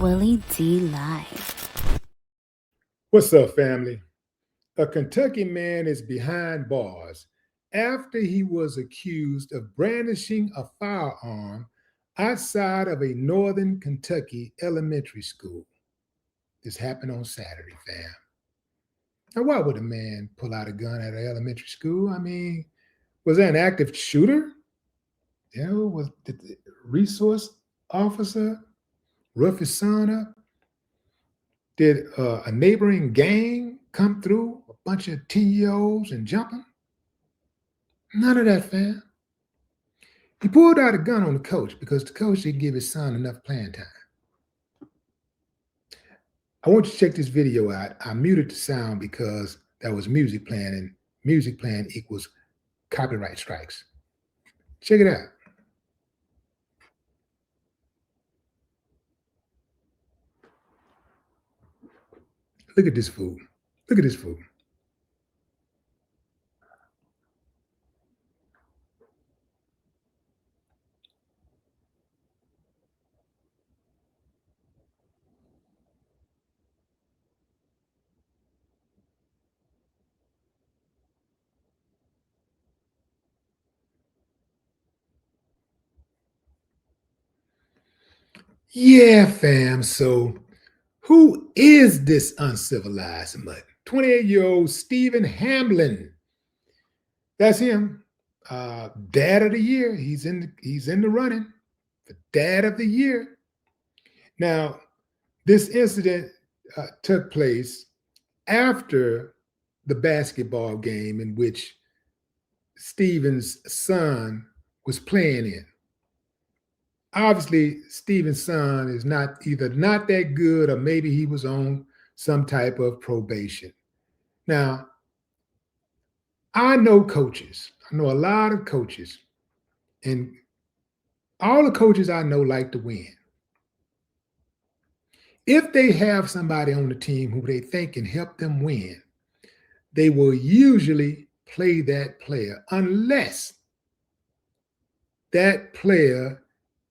Willie D. Live. What's up, family? A Kentucky man is behind bars after he was accused of brandishing a firearm outside of a northern Kentucky elementary school. This happened on Saturday, fam. Now, why would a man pull out a gun at an elementary school? I mean, was that an active shooter? Did the resource officer rough his son up? Did a neighboring gang come through, a bunch of 10-year-olds and jumping? None of that, fam. He pulled out a gun on the coach because the coach didn't give his son enough playing time. I want you to check this video out. I muted the sound because there was music playing, and music playing equals copyright strikes. Check it out. Look at this fool. Look at this fool. Yeah, fam. So who is this uncivilized mutt? 28-year-old Stephen Hamlin. That's him. Dad of the year. He's in the running for Dad of the year. Now, this incident took place after the basketball game in which Stephen's son was playing in. Obviously, Stephen's son is either not that good or maybe he was on some type of probation. Now, I know coaches. I know a lot of coaches. And all the coaches I know like to win. If they have somebody on the team who they think can help them win, they will usually play that player unless that player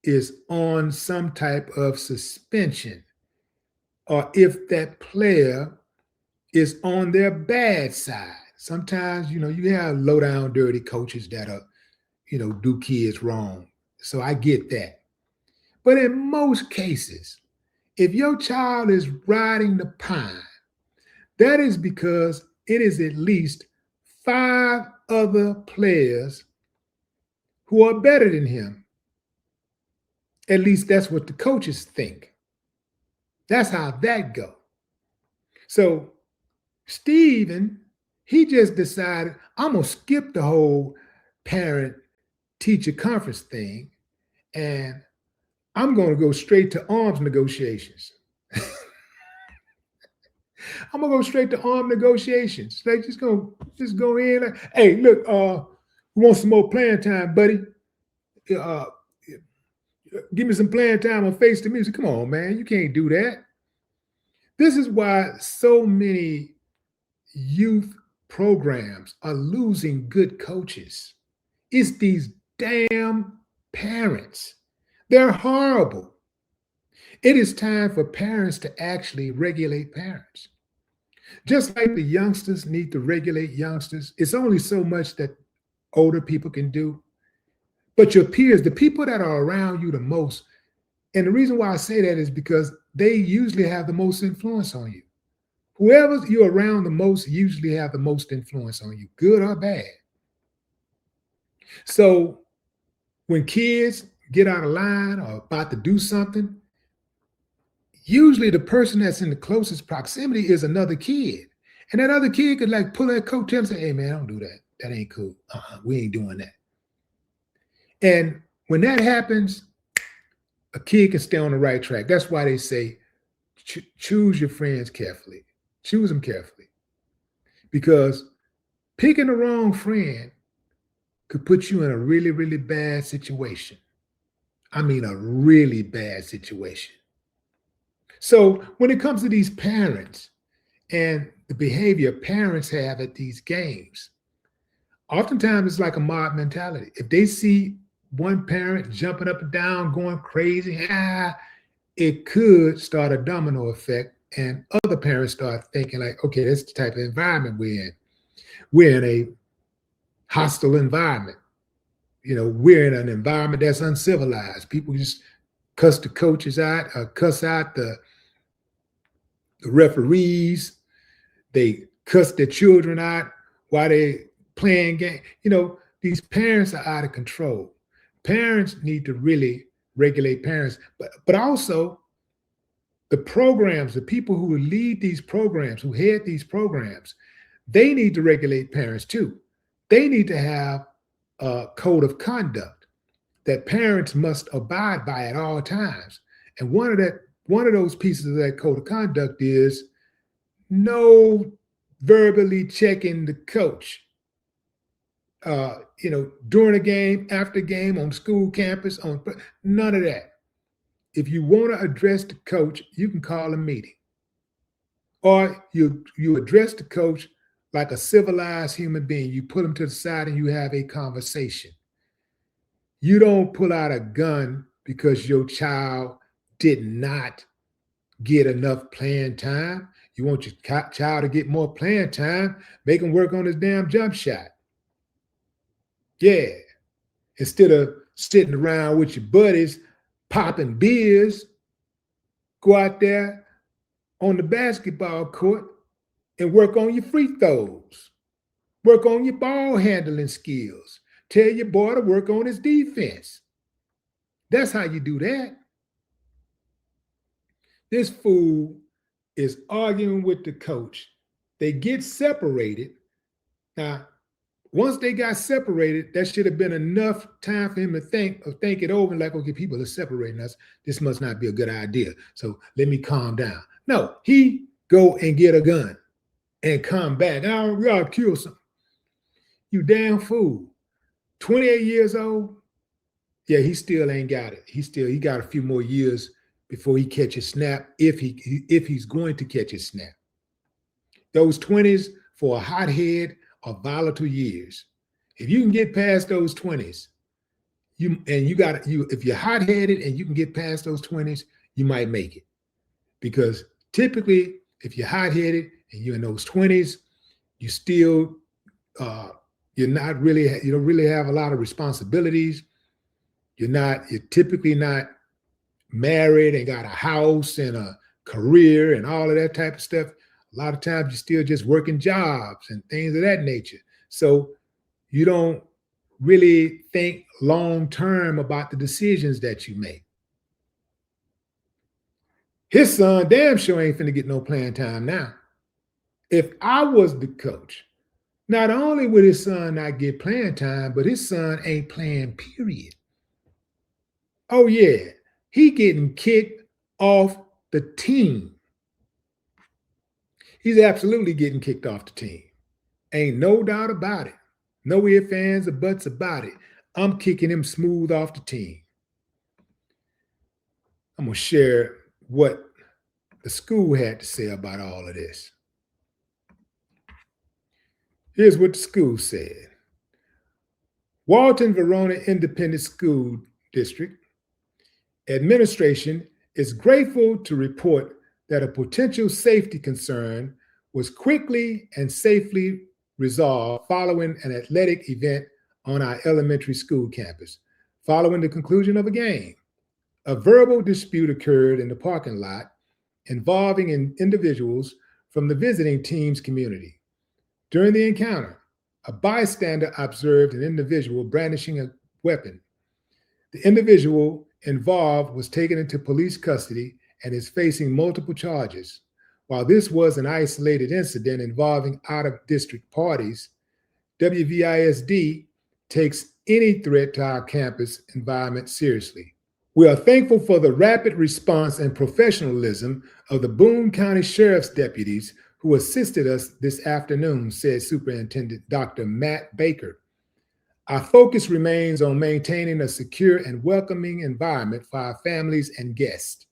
is on some type of suspension, or if that player is on their bad side. Sometimes, you have low down dirty coaches that are, do kids wrong. So I get that. But in most cases, if your child is riding the pine, that is because it is at least 5 other players who are better than him. At least that's what the coaches think. That's how that go. So Stephen, he just decided, I'm going to skip the whole parent-teacher conference thing, and I'm going to go straight to arms negotiations. I'm going to go straight to arms negotiations. Like, just go in. Like, hey, look, we want some more playing time, buddy. Give me some playing time on Face the Music. Come on, man. You can't do that. This is why so many youth programs are losing good coaches. It's these damn parents. They're horrible. It is time for parents to actually regulate parents. Just like the youngsters need to regulate youngsters, it's only so much that older people can do. But your peers, the people that are around you the most, and the reason why I say that is because they usually have the most influence on you. Whoever you're around the most usually have the most influence on you, good or bad. So when kids get out of line or about to do something, usually the person that's in the closest proximity is another kid. And that other kid could like pull that coattail and say, hey man, don't do that. That ain't cool. We ain't doing that. And when that happens, a kid can stay on the right track. That's why they say, choose your friends carefully. Choose them carefully. Because picking the wrong friend could put you in a really, really bad situation. I mean, a really bad situation. So when it comes to these parents and the behavior parents have at these games, oftentimes it's like a mob mentality. If they see one parent jumping up and down, going crazy, it could start a domino effect, and other parents start thinking like, okay, that's the type of environment we're in. We're in a hostile environment. We're in an environment that's uncivilized. People just cuss the coaches out, cuss out the referees. They cuss their children out while they playing game. These parents are out of control. Parents need to really regulate parents, but also the programs, the people who lead these programs, who head these programs, they need to regulate parents too. They need to have a code of conduct that parents must abide by at all times. And one of those pieces of that code of conduct is no verbally checking the coach. During a game, after game, on school campus, none of that. If you want to address the coach, you can call a meeting. Or you address the coach like a civilized human being. You put him to the side and you have a conversation. You don't pull out a gun because your child did not get enough playing time. You want your child to get more playing time, make him work on his damn jump shot. Yeah. Instead of sitting around with your buddies, popping beers, go out there on the basketball court and work on your free throws. Work on your ball handling skills. Tell your boy to work on his defense. That's how you do that. This fool is arguing with the coach. They get separated. Now, once they got separated, that should have been enough time for him to think it over and like, okay, people are separating us. This must not be a good idea. So let me calm down. No, he go and get a gun and come back. Now we gotta kill some. You damn fool. 28 years old. Yeah, he still ain't got it. He got a few more years before he catches snap, if he's going to catch his snap. Those 20s for a hothead are volatile years. If you can get past those 20s, if you're hot-headed and you can get past those 20s, you might make it. Because typically, if you're hot-headed and you're in those 20s, you still you don't really have a lot of responsibilities. You're typically not married and got a house and a career and all of that type of stuff. A lot of times you're still just working jobs and things of that nature. So you don't really think long-term about the decisions that you make. His son damn sure ain't finna get no playing time now. If I was the coach, not only would his son not get playing time, but his son ain't playing, period. Oh yeah, he getting kicked off the team. He's absolutely getting kicked off the team. Ain't no doubt about it. No ifs, ands, or buts about it. I'm kicking him smooth off the team. I'm going to share what the school had to say about all of this. Here's what the school said. Walton-Verona Independent School District Administration is grateful to report that a potential safety concern was quickly and safely resolved following an athletic event on our elementary school campus. Following the conclusion of a game, a verbal dispute occurred in the parking lot involving individuals from the visiting team's community. During the encounter, a bystander observed an individual brandishing a weapon. The individual involved was taken into police custody and is facing multiple charges. While this was an isolated incident involving out-of-district parties, WVISD takes any threat to our campus environment seriously. We are thankful for the rapid response and professionalism of the Boone County Sheriff's deputies who assisted us this afternoon, said Superintendent Dr. Matt Baker. Our focus remains on maintaining a secure and welcoming environment for our families and guests.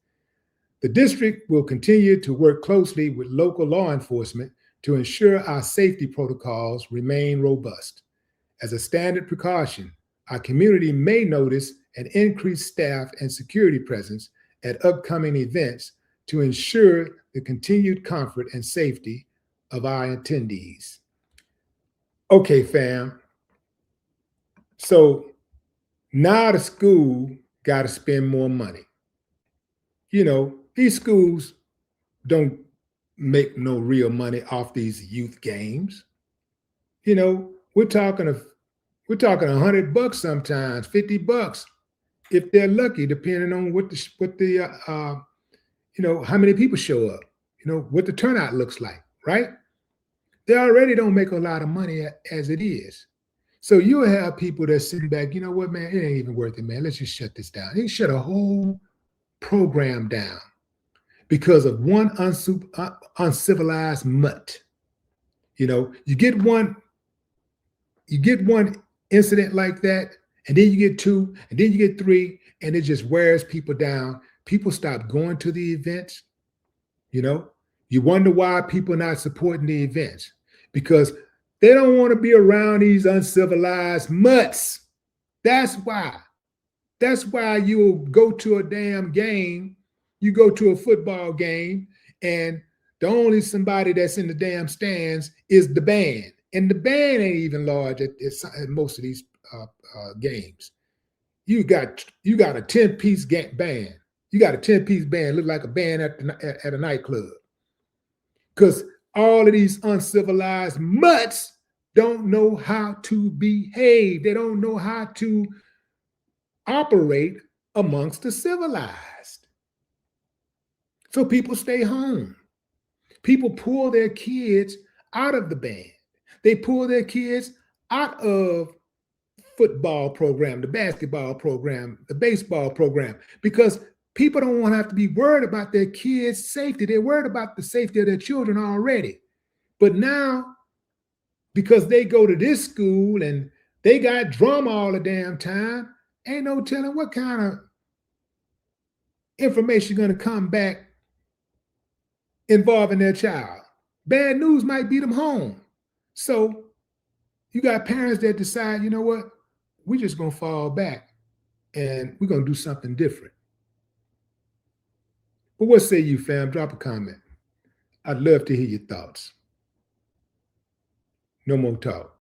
The district will continue to work closely with local law enforcement to ensure our safety protocols remain robust. As a standard precaution, our community may notice an increased staff and security presence at upcoming events to ensure the continued comfort and safety of our attendees. Okay, fam. So now the school got to spend more money. These schools don't make no real money off these youth games. We're talking $100 sometimes, $50 if they're lucky, depending on how many people show up, what the turnout looks like, right? They already don't make a lot of money as it is. So you'll have people that's sitting back, you know what, man, it ain't even worth it, man. Let's just shut this down. They shut a whole program down because of one uncivilized mutt. You get one incident like that, and then you get two, and then you get three, and it just wears people down. People stop going to the events. You wonder why people are not supporting the events, because they don't want to be around these uncivilized mutts. That's why. That's why you'll go to a damn game. You go to a football game, and the only somebody that's in the damn stands is the band. And the band ain't even large at most of these games. You got a 10-piece band. You got a 10-piece band, look like a band at a nightclub. Because all of these uncivilized mutts don't know how to behave. They don't know how to operate amongst the civilized. So people stay home. People pull their kids out of the band. They pull their kids out of football program, the basketball program, the baseball program, because people don't want to have to be worried about their kids' safety. They're worried about the safety of their children already. But now, because they go to this school and they got drama all the damn time, ain't no telling what kind of information going to come back involving their child. Bad news might beat them home. So you got parents that decide, you know what, we're just going to fall back and we're going to do something different. But what say you, fam? Drop a comment. I'd love to hear your thoughts. No more talk.